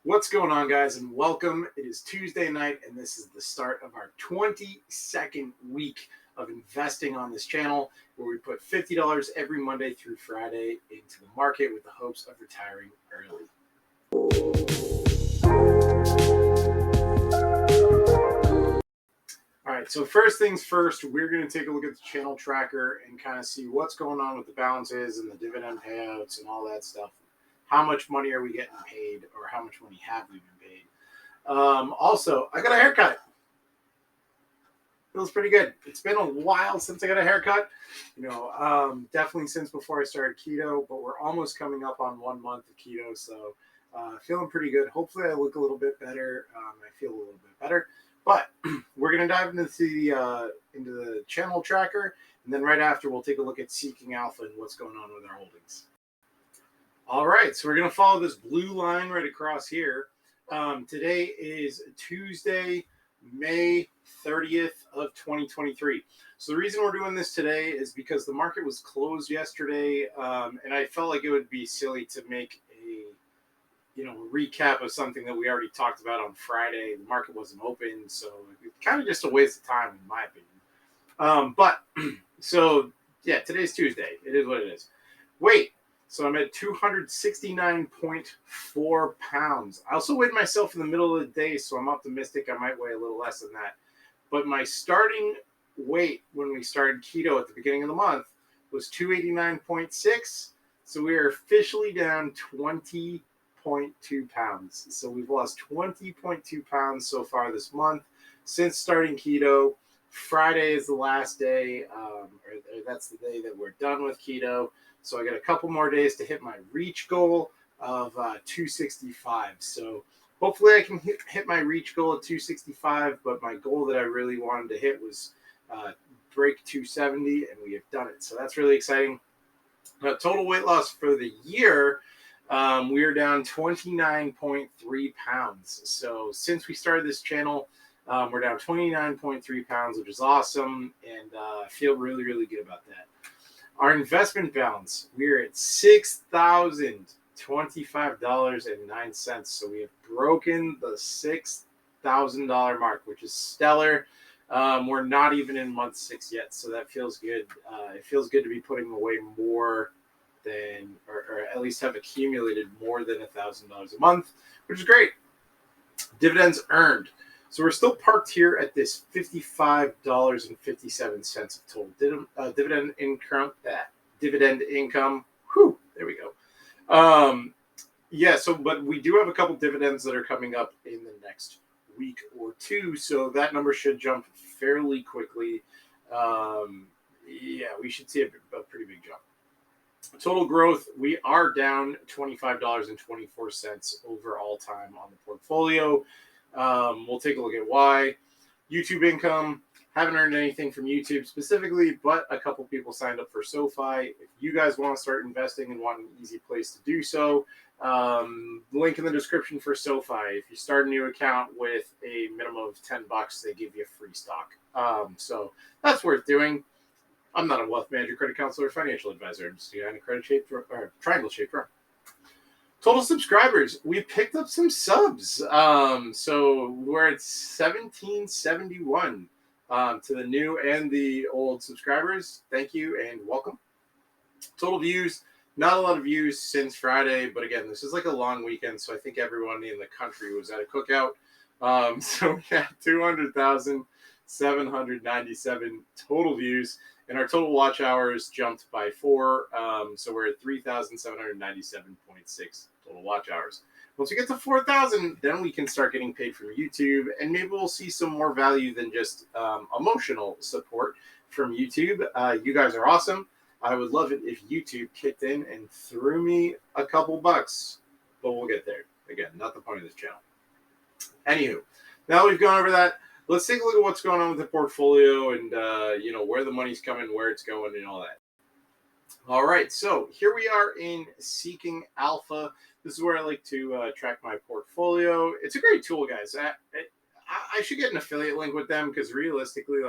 What's going on, guys, and welcome. It is Tuesday night, and this is the start of our 22nd week of investing on this channel, where we put $50 every Monday through Friday into the market with the hopes of retiring early. All right, so first things first, we're going to take a look at the channel tracker and kind of see what's going on with the balances and the dividend payouts and all that stuff. How much money are we getting paid, or how much money have we been paid? Also, I got a haircut. Feels pretty good. It's been a while since I got a haircut. Definitely since before I started keto, but we're almost coming up on 1 month of keto, so feeling pretty good. Hopefully, I look a little bit better. I feel a little bit better. But we're going to dive into the channel tracker, and then right after, we'll take a look at Seeking Alpha and what's going on with our holdings. All right, so we're going to follow this blue line right across here. Today is Tuesday, May 30th of 2023. So the reason we're doing this today is because the market was closed yesterday, and I felt like it would be silly to make a recap of something that we already talked about on Friday. The market wasn't open, so it's kind of just a waste of time, in my opinion. Today's Tuesday. It is what it is. So I'm at 269.4 pounds. I also weighed myself in the middle of the day, so I'm optimistic I might weigh a little less than that. But my starting weight when we started keto at the beginning of the month was 289.6. So we are officially down 20.2 pounds. So we've lost 20.2 pounds so far this month since starting keto. Friday is the last day, or that's the day that we're done with keto. So I got a couple more days to hit my reach goal of 265. So hopefully I can hit my reach goal of 265, but my goal that I really wanted to hit was break 270, and we have done it. So that's really exciting. Total weight loss for the year, we are down 29.3 pounds. So since we started this channel, we're down 29.3 pounds, which is awesome, and I feel really, really good about that. Our investment balance, we're at $6,025.09. So we have broken the $6,000 mark, which is stellar. We're not even in month 6 yet, so that feels good. It feels good to be putting away more than, or at least have accumulated more than $1,000 a month, which is great. Dividends earned. So we're still parked here at this $55.57 of total dividend income. Dividend income. Whew, there we go. But we do have a couple dividends that are coming up in the next week or two, so that number should jump fairly quickly. We should see a pretty big jump. Total growth, we are down $25.24 over all time on the portfolio. We'll take a look at why. YouTube income, haven't earned anything from YouTube specifically, but a couple people signed up for Sofi. If you guys want to start investing and want an easy place to do so, link in the description for Sofi. If you start a new account with a minimum of $10, they give you a free stock. So that's worth doing. I'm not a wealth manager, credit counselor, or financial advisor. I'm just a triangle shaped firm. Total subscribers, we picked up some subs. So we're at 1771 to the new and the old subscribers. Thank you and welcome. Total views, not a lot of views since Friday, but again, this is like a long weekend, so I think everyone in the country was at a cookout. So we had 200,797 total views, and our total watch hours jumped by 4. So we're at 3,797.6 total watch hours. Once we get to 4,000, then we can start getting paid from YouTube, and maybe we'll see some more value than just emotional support from YouTube. You guys are awesome. I would love it if YouTube kicked in and threw me a couple bucks, but we'll get there. Again, not the point of this channel. Anywho, now that we've gone over that, let's take a look at what's going on with the portfolio and, where the money's coming, where it's going, and all that. All right, so here we are in Seeking Alpha. This is where I like to track my portfolio. It's a great tool, guys. I should get an affiliate link with them because realistically,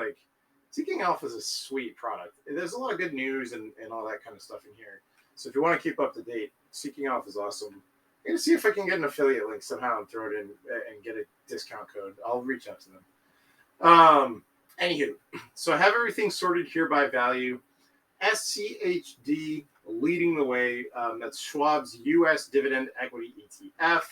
Seeking Alpha is a sweet product. There's a lot of good news and all that kind of stuff in here. So if you want to keep up to date, Seeking Alpha is awesome. I'm gonna see if I can get an affiliate link somehow and throw it in and get a discount code. I'll reach out to them. Anywho, so I have everything sorted here by value. SCHD leading the way. That's Schwab's U.S. Dividend Equity ETF.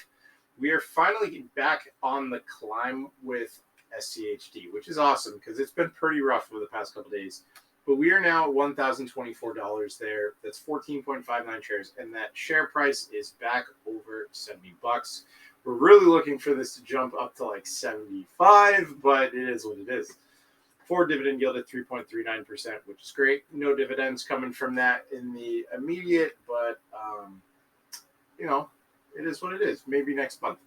We are finally back on the climb with SCHD, which is awesome because it's been pretty rough over the past couple days. But we are now at $1,024 there. That's 14.59 shares, and that share price is back over $70. We're really looking for this to jump up to like 75, but it is what it is. Forward dividend yield at 3.39%, which is great. No dividends coming from that in the immediate, but it is what it is. Maybe next month.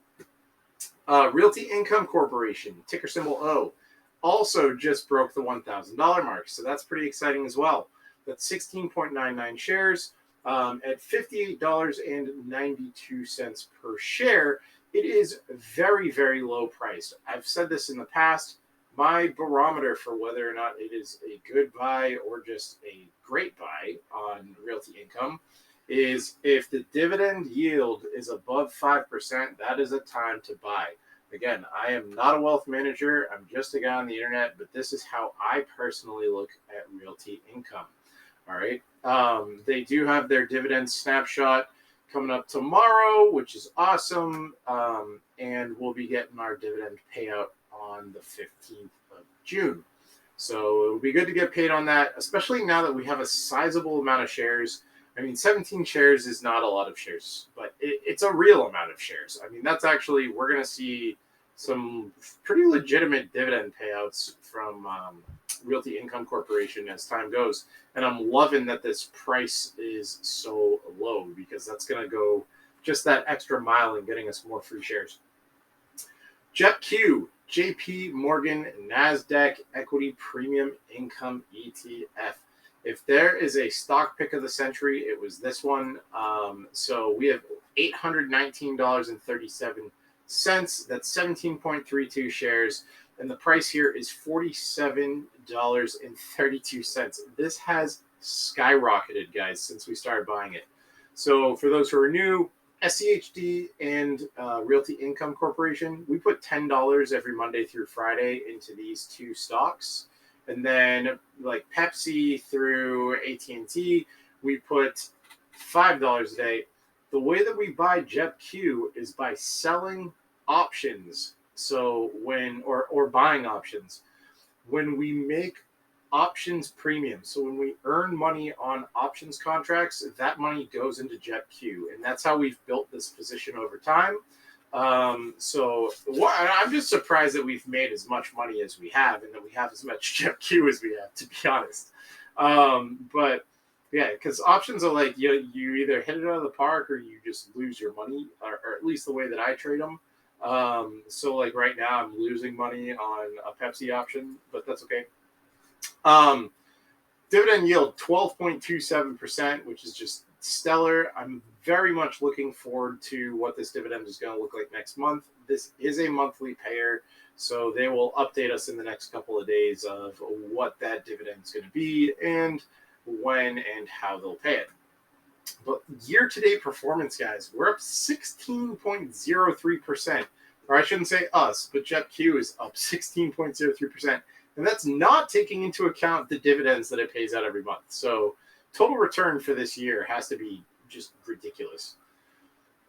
Realty Income Corporation, ticker symbol O, also just broke the $1,000 mark, so that's pretty exciting as well. That's 16.99 shares at $58.92 per share. It is very, very low priced. I've said this in the past. My barometer for whether or not it is a good buy or just a great buy on Realty Income is if the dividend yield is above 5%, that is a time to buy. Again, I am not a wealth manager. I'm just a guy on the internet, but this is how I personally look at Realty Income. All right. They do have their dividend snapshot coming up tomorrow, which is awesome. And we'll be getting our dividend payout on the 15th of June. So it'll be good to get paid on that, especially now that we have a sizable amount of shares. I mean, 17 shares is not a lot of shares, but it's a real amount of shares. I mean, that's actually, we're going to see some pretty legitimate dividend payouts from Realty Income Corporation as time goes. And I'm loving that this price is so low because that's going to go just that extra mile in getting us more free shares. JEPQ, JP Morgan NASDAQ Equity Premium Income ETF. If there is a stock pick of the century, it was this one. So we have $819.37. That's 17.32 shares. And the price here is $47.32. This has skyrocketed, guys, since we started buying it. So for those who are new, SCHD and Realty Income Corporation, we put $10 every Monday through Friday into these two stocks. And then like Pepsi through AT&T, we put $5 a day. The way that we buy JEPQ is by selling options. So or buying options. When we make options premium, so when we earn money on options contracts, that money goes into JEPQ. And that's how we've built this position over time. I'm just surprised that we've made as much money as we have and that we have as much JEPQ as we have, to be honest. But yeah, because options are like you either hit it out of the park or you just lose your money, or at least the way that I trade them. So like right now I'm losing money on a Pepsi option, but that's okay. Dividend yield 12.27%, which is just stellar. I'm very much looking forward to what this dividend is going to look like next month. This is a monthly payer, so they will update us in the next couple of days of what that dividend is going to be and when and how they'll pay it. But year-to-date performance, guys, we're up 16.03%. Or I shouldn't say us, but JEPQ is up 16.03%. And that's not taking into account the dividends that it pays out every month. So total return for this year has to be just ridiculous.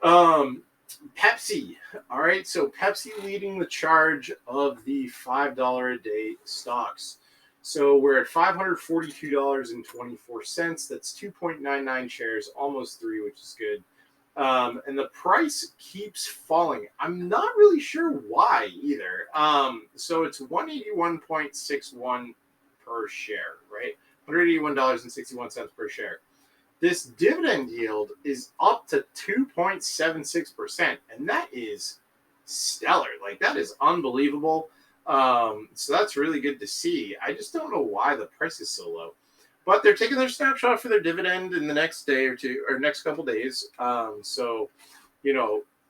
Pepsi. All right. So Pepsi leading the charge of the $5 a day stocks. So we're at $542.24. That's 2.99 shares, almost 3, which is good. And the price keeps falling. I'm not really sure why either. So it's $181.61 per share, right? $181.61 per share. This dividend yield is up to 2.76%, and that is stellar. Like, that is unbelievable. So that's really good to see. I just don't know why the price is so low. But they're taking their snapshot for their dividend in the next day or two, or next couple days. So,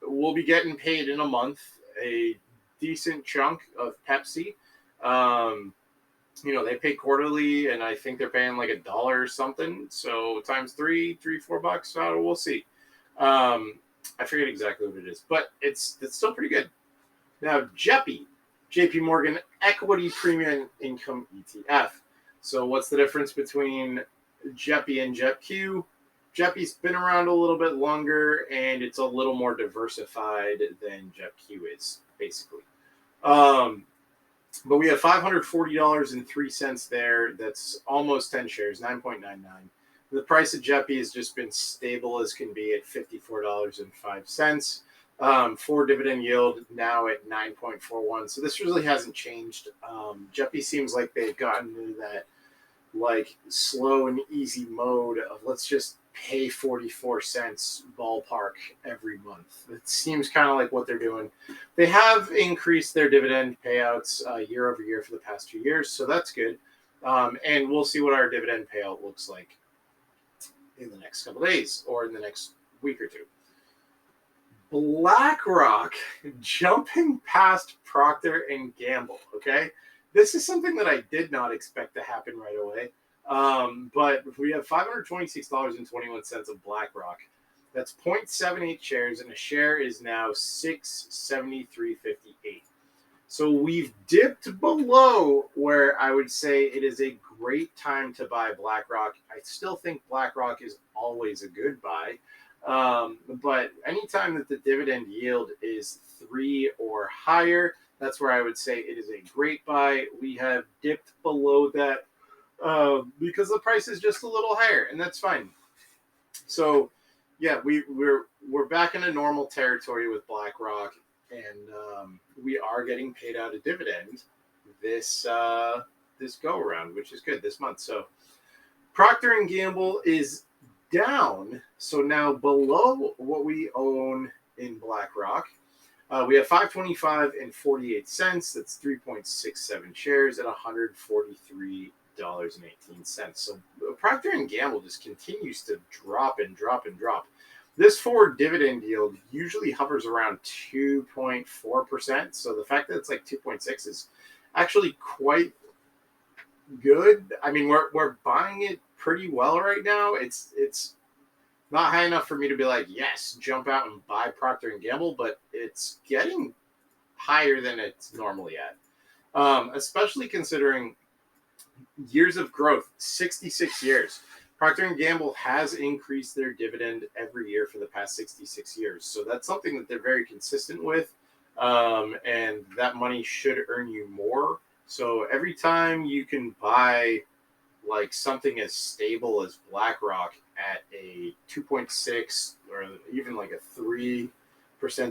we'll be getting paid in a month a decent chunk of Pepsi. They pay quarterly, and I think they're paying like $1 or something. So times $4. We'll see. I forget exactly what it is, but it's still pretty good. Now, JP Morgan Equity Premium Income ETF. So what's the difference between JEPI and JEPQ? JEPI's been around a little bit longer, and it's a little more diversified than JEPQ is, basically. But we have $540.03 there. That's almost 10 shares, 9.99. The price of JEPI has just been stable as can be at $54.05. For dividend yield now at 9.41. So this really hasn't changed. JEPI seems like they've gotten into that like slow and easy mode of let's just pay 44 cents ballpark every month. It seems kind of like what they're doing. They have increased their dividend payouts year over year for the past 2 years, so that's good. And we'll see what our dividend payout looks like in the next couple of days or in the next week or two. BlackRock jumping past Procter and Gamble. Okay, this is something that I did not expect to happen right away. But we have $526.21 of BlackRock. That's 0.78 shares, and a share is now $673.58. So we've dipped below where I would say it is a great time to buy BlackRock. I still think BlackRock is always a good buy. But anytime that the dividend yield is 3 or higher, that's where I would say it is a great buy. We have dipped below that because the price is just a little higher, and that's fine. So, yeah, we're back into normal territory with BlackRock, and we are getting paid out a dividend this go around, which is good this month. So, Procter and Gamble is down, so now below what we own in BlackRock. We have $525.48. That's 3.67 shares at $143.18. So Procter and Gamble just continues to drop and drop and drop. This forward dividend yield usually hovers around 2.4%. So the fact that it's like 2.6 is actually quite good. I mean, we're buying it pretty well right now. It's not high enough for me to be like, yes, jump out and buy Procter and Gamble, but it's getting higher than it's normally at. Especially considering years of growth, 66 years. Procter and Gamble has increased their dividend every year for the past 66 years. So that's something that they're very consistent with. And that money should earn you more. So every time you can buy like something as stable as BlackRock at a 2.6 or even like a 3%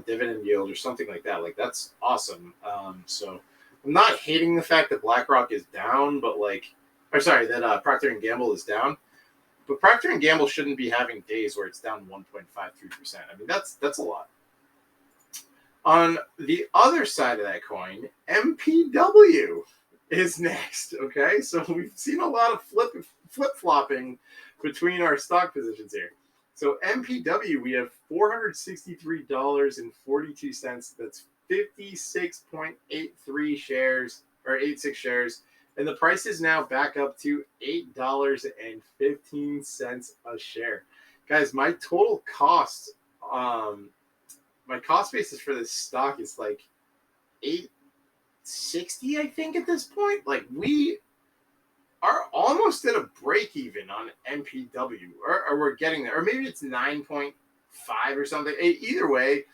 dividend yield or something like that, like that's awesome. So I'm not hating the fact that BlackRock is down, but that Procter and Gamble is down. But Procter and Gamble shouldn't be having days where it's down 1.53%. I mean, that's a lot. On the other side of that coin, MPW is next. Okay, so we've seen a lot of flip-flopping between our stock positions here. So MPW, we have $463.42. That's 56.83 shares or 86 shares. And the price is now back up to $8.15 a share. Guys, my total cost, my cost basis for this stock is like $8.60, I think, at this point. Like, we are almost at a break even on MPW, or we're getting there. Or maybe it's 9.5 or something. Either way,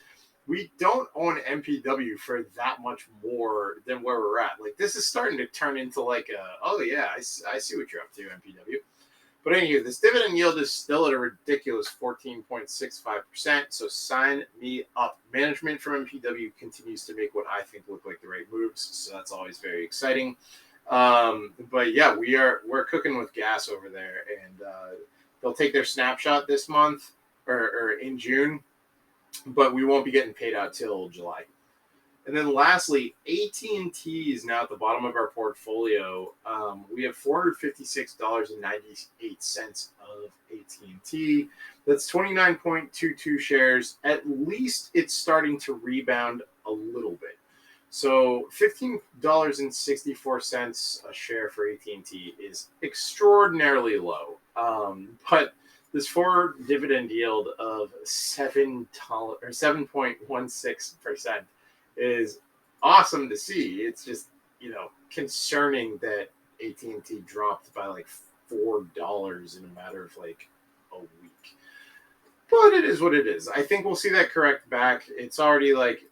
we don't own MPW for that much more than where we're at. Like, this is starting to turn into like I see what you're up to, MPW. But anyway, this dividend yield is still at a ridiculous 14.65%. So sign me up. Management from MPW continues to make what I think look like the right moves. So that's always very exciting. But yeah, we're cooking with gas over there, and they'll take their snapshot this month or in June, but we won't be getting paid out till July. And then lastly, AT&T is now at the bottom of our portfolio. We have $456.98 of AT&T. That's 29.22 shares. At least it's starting to rebound a little bit. So $15.64 a share for AT&T is extraordinarily low. But This forward dividend yield of $7.16% is awesome to see. It's just, concerning that AT&T dropped by like $4 in a matter of like a week. But it is what it is. I think we'll see that correct back. It's already like,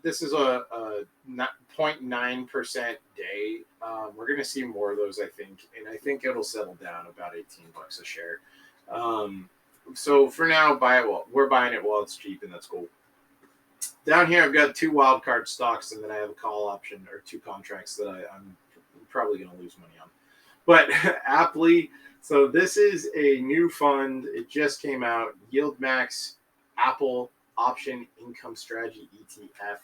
this is a 0.9% day. We're going to see more of those, I think. And I think it'll settle down about $18 a share. So for now, buy it. Well, we're buying it while it's cheap, and that's cool. Down here, I've got 2 wildcard stocks, and then I have a call option or 2 contracts that I'm probably going to lose money on. But aptly, so this is a new fund. It just came out. Yield Max Apple Option Income Strategy ETF.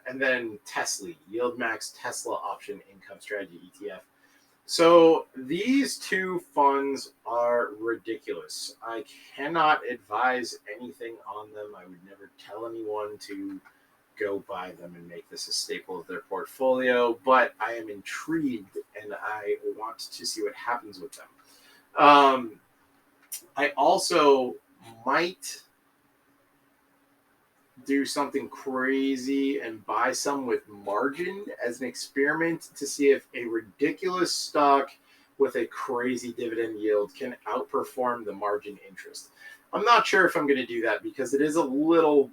And then Tesla, Yield Max Tesla Option Income Strategy ETF. So these 2 funds are ridiculous. I cannot advise anything on them. I would never tell anyone to go buy them and make this a staple of their portfolio, but I am intrigued and I want to see what happens with them. I also might do something crazy and buy some with margin as an experiment to see if a ridiculous stock with a crazy dividend yield can outperform the margin interest. I'm not sure if I'm going to do that because it is a little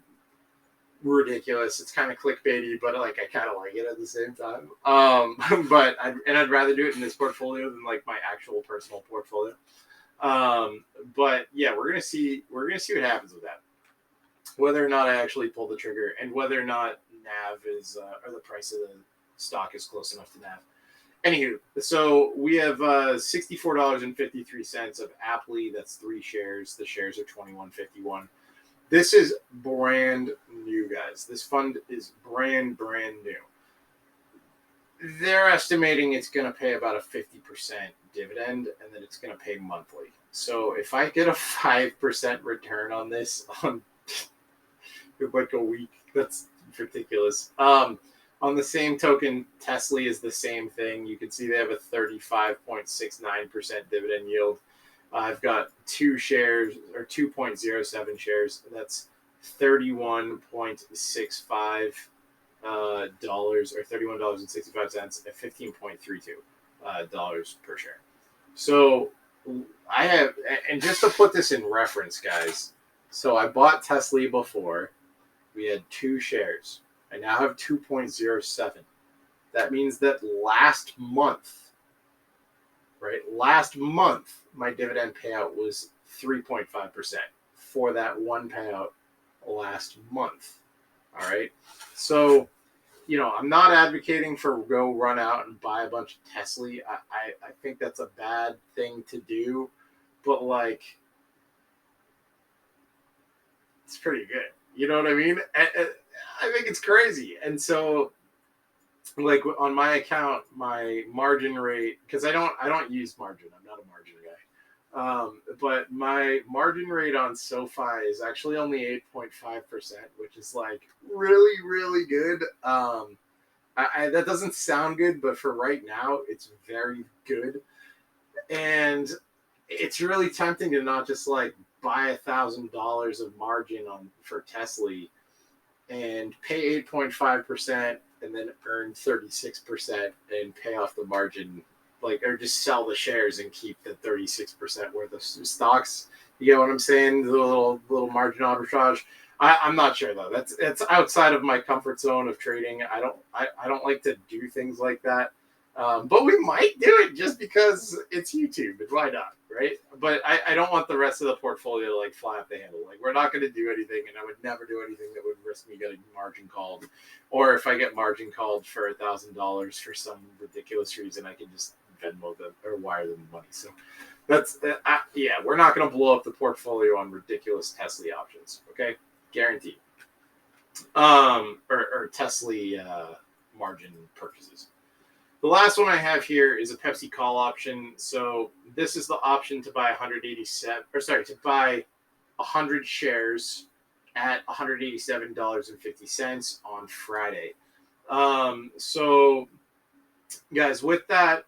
ridiculous. It's kind of clickbaity, but like I kind of like it at the same time. But I'd rather do it in this portfolio than like my actual personal portfolio. But yeah, we're gonna see what happens with that. Whether or not I actually pull the trigger, and whether or not NAV is or the price of the stock is close enough to NAV. Anywho, so we have $64.53 of Aptly. That's 3 shares. The shares are $21.51. This is brand new, guys. This fund is brand new. They're estimating it's going to pay about a 50% dividend, and then it's going to pay monthly. So if I get a 5% return on this on like a week, that's ridiculous. On the same token, Tesla is the same thing. You can see they have a 35.69% dividend yield. I've got 2 shares or 2.07 shares. That's $31.65 dollars or $31.65 at $15.32 per share. So I have, and just to put this in reference, guys. So I bought Tesla before. We had 2 shares. I now have 2.07. That means that last month, my dividend payout was 3.5% for that one payout last month. All right. So, I'm not advocating for go run out and buy a bunch of Tesla. I think that's a bad thing to do, but like, it's pretty good. You know what I mean? I think it's crazy. And so, like on my account, my margin rate, because I don't use margin. I'm not a margin guy. But my margin rate on Sofi is actually only 8.5%, which is like really, really good. That doesn't sound good, but for right now, it's very good. And it's really tempting to not just like buy $1,000 of margin for Tesla and pay 8.5% and then earn 36% and pay off the margin, or just sell the shares and keep the 36% worth of stocks. You get what I'm saying? The little margin arbitrage. I'm not sure though. That's outside of my comfort zone of trading. I don't like to do things like that. But we might do it just because it's YouTube, and why not, right? But I don't want the rest of the portfolio to like fly off the handle. Like, we're not going to do anything, and I would never do anything that would risk me getting margin called. Or if I get margin called for $1,000 for some ridiculous reason, I can just Venmo them or wire them money. So that's we're not going to blow up the portfolio on ridiculous Tesla options, okay? Guaranteed. Or Tesla margin purchases. The last one I have here is a Pepsi call option. So this is the option to buy 100 shares at $187.50 on Friday. So guys, with that,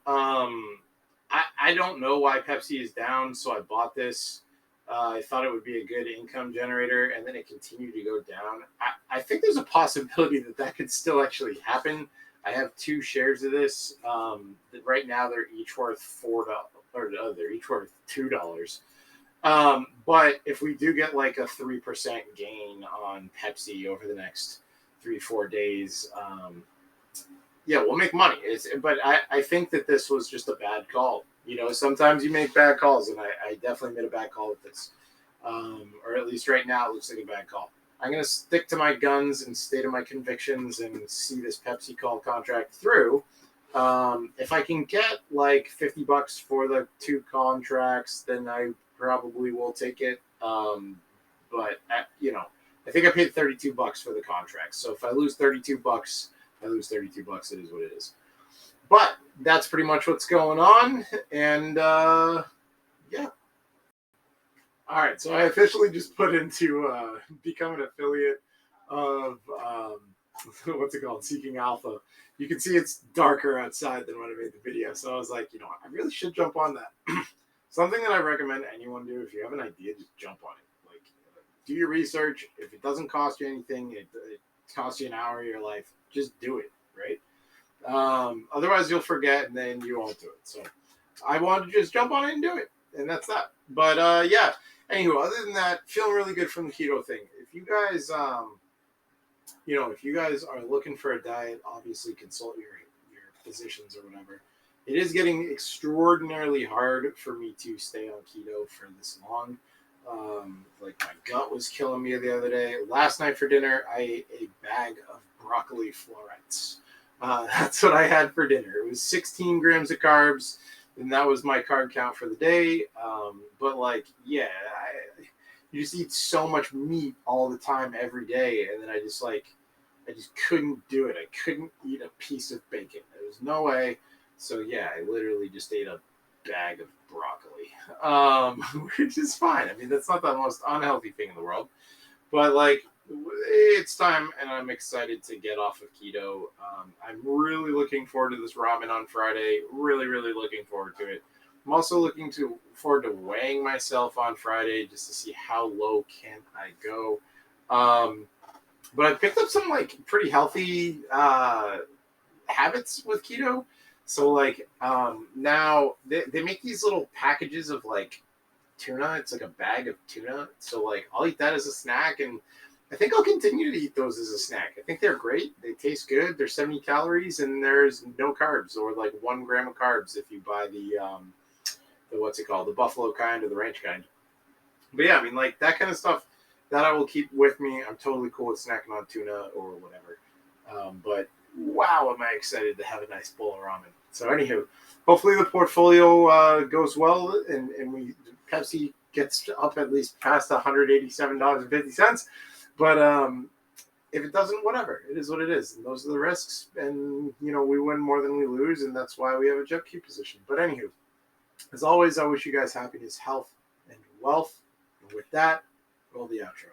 I don't know why Pepsi is down, so I bought this. I thought it would be a good income generator, and then it continued to go down. I think there's a possibility that could still actually happen. I have 2 shares of this. Right now, they're each worth $4, or they're each worth $2. But if we do get like a 3% gain on Pepsi over the next 3-4 days, yeah, we'll make money. But I think that this was just a bad call. Sometimes you make bad calls, and I definitely made a bad call with this. Or at least right now, it looks like a bad call. I'm going to stick to my guns and stay to my convictions and see this Pepsi call contract through. If I can get like $50 for the 2 contracts, then I probably will take it. But I think I paid $32 for the contract. So if I lose $32, I lose $32. It is what it is. But that's pretty much what's going on. And yeah. All right. So I officially just put into become an affiliate of what's it called? Seeking Alpha. You can see it's darker outside than when I made the video. So I was like, I really should jump on that. Something that I recommend anyone do, if you have an idea, just jump on it. Like, do your research. If it doesn't cost you anything, it costs you an hour of your life, just do it, right? Otherwise, you'll forget, and then you won't do it. So I wanted to just jump on it and do it, and that's that. But yeah. Anyway, other than that, feeling really good from the keto thing. If you guys, if you guys are looking for a diet, obviously consult your physicians or whatever. It is getting extraordinarily hard for me to stay on keto for this long. Like my gut was killing me the other day. Last night for dinner, I ate a bag of broccoli florets. That's what I had for dinner. It was 16 grams of carbs, and that was my carb count for the day. But like, yeah, you just eat so much meat all the time, every day, and then I just couldn't do it. I couldn't eat a piece of bacon. There was no way. So yeah, I literally just ate a bag of broccoli, which is fine. I mean, that's not the most unhealthy thing in the world, but like, it's time, and I'm excited to get off of keto. I'm really looking forward to this ramen on Friday. Really, really looking forward to it. I'm also looking forward to weighing myself on Friday just to see how low can I go. But I picked up some like pretty healthy habits with keto. So like now they make these little packages of like tuna. It's like a bag of tuna. So like I'll eat that as a snack, and I think I'll continue to eat those as a snack. I think they're great. They taste good. They're 70 calories, and there's no carbs, or like 1 gram of carbs if you buy the what's it called, the buffalo kind or the ranch kind. But yeah, I mean, like that kind of stuff that I will keep with me. I'm totally cool with snacking on tuna or whatever. But wow, am I excited to have a nice bowl of ramen. So anywho, hopefully the portfolio goes well, and Pepsi gets up at least past $187.50. But if it doesn't, whatever. It is what it is. And those are the risks. And, we win more than we lose, and that's why we have a Jet Q position. But anywho, as always, I wish you guys happiness, health, and wealth. And with that, roll the outro.